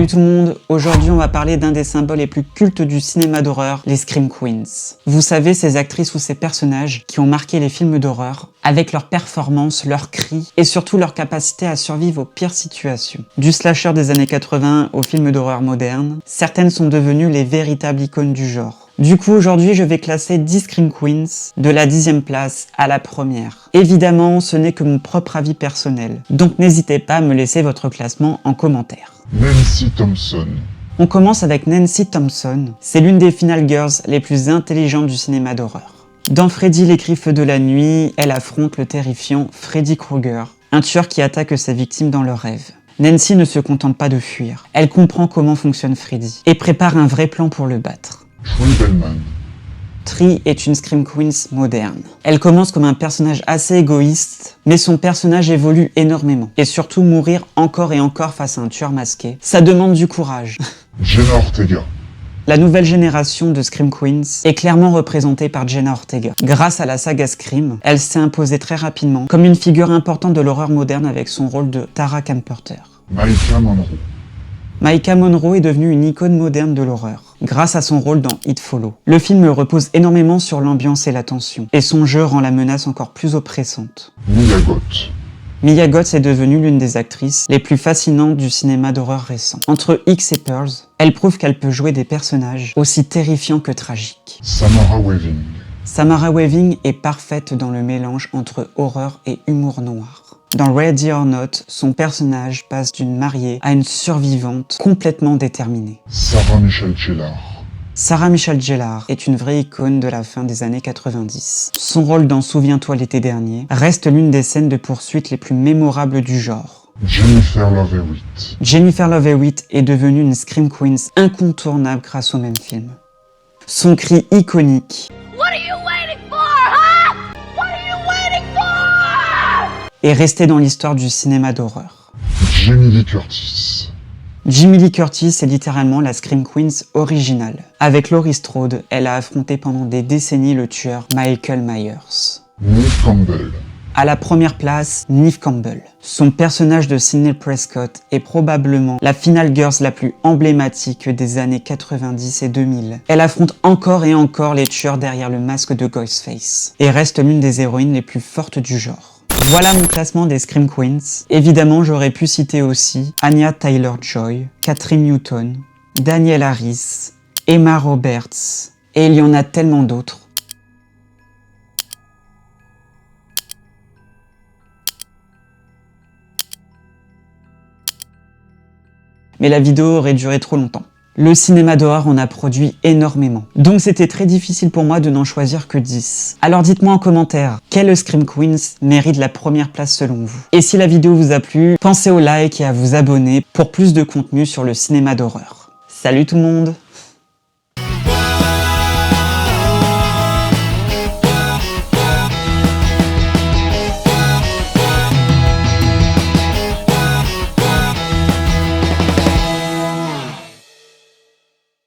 tout le monde, aujourd'hui on va parler d'un des symboles les plus cultes du cinéma d'horreur, les Scream Queens. Vous savez, ces actrices ou ces personnages qui ont marqué les films d'horreur avec leurs performances, leurs cris et surtout leur capacité à survivre aux pires situations. Du slasher des années 80 aux films d'horreur modernes, certaines sont devenues les véritables icônes du genre. Du coup, aujourd'hui, je vais classer 10 Scream Queens, de la 10e place à la première. Évidemment, ce n'est que mon propre avis personnel, donc n'hésitez pas à me laisser votre classement en commentaire. Nancy Thompson. On commence avec Nancy Thompson. C'est l'une des Final Girls les plus intelligentes du cinéma d'horreur. Dans Freddy l'écrit feu de la nuit, elle affronte le terrifiant Freddy Krueger, un tueur qui attaque ses victimes dans leurs rêves. Nancy ne se contente pas de fuir, elle comprend comment fonctionne Freddy et prépare un vrai plan pour le battre. Tree Bellman. Tree est une Scream Queens moderne. Elle commence comme un personnage assez égoïste, mais son personnage évolue énormément. Et surtout, mourir encore et encore face à un tueur masqué, ça demande du courage. Jenna Ortega. La nouvelle génération de Scream Queens est clairement représentée par Jenna Ortega. Grâce à la saga Scream, elle s'est imposée très rapidement comme une figure importante de l'horreur moderne avec son rôle de Tara Carpenter. Maika Monroe. Maika Monroe est devenue une icône moderne de l'horreur, grâce à son rôle dans It Follows. Le film repose énormément sur l'ambiance et la tension, et son jeu rend la menace encore plus oppressante. Mia Goth. Mia Goth est devenue l'une des actrices les plus fascinantes du cinéma d'horreur récent. Entre X et Pearls, elle prouve qu'elle peut jouer des personnages aussi terrifiants que tragiques. Samara Weaving. Samara Weaving est parfaite dans le mélange entre horreur et humour noir. Dans Ready or Not, son personnage passe d'une mariée à une survivante complètement déterminée. Sarah Michelle Gellar. Sarah Michelle Gellar est une vraie icône de la fin des années 90. Son rôle dans Souviens-toi l'été dernier reste l'une des scènes de poursuite les plus mémorables du genre. Jennifer Love Hewitt. Jennifer Love Hewitt est devenue une Scream Queens incontournable grâce au même film. Son cri iconique est resté dans l'histoire du cinéma d'horreur. Jamie Lee Curtis. Jamie Lee Curtis est littéralement la Scream Queens originale. Avec Laurie Strode, elle a affronté pendant des décennies le tueur Michael Myers. Neve Campbell. À la première place, Neve Campbell. Son personnage de Sidney Prescott est probablement la Final Girls la plus emblématique des années 90 et 2000. Elle affronte encore et encore les tueurs derrière le masque de Ghostface et reste l'une des héroïnes les plus fortes du genre. Voilà mon classement des Scream Queens. Évidemment, j'aurais pu citer aussi Anya Taylor-Joy, Katherine Newton, Danielle Harris, Emma Roberts, et il y en a tellement d'autres. Mais la vidéo aurait duré trop longtemps. Le cinéma d'horreur en a produit énormément. Donc c'était très difficile pour moi de n'en choisir que 10. Alors dites-moi en commentaire, quelle Scream Queens mérite la première place selon vous? Et si la vidéo vous a plu, pensez au like et à vous abonner pour plus de contenu sur le cinéma d'horreur. Salut tout le monde!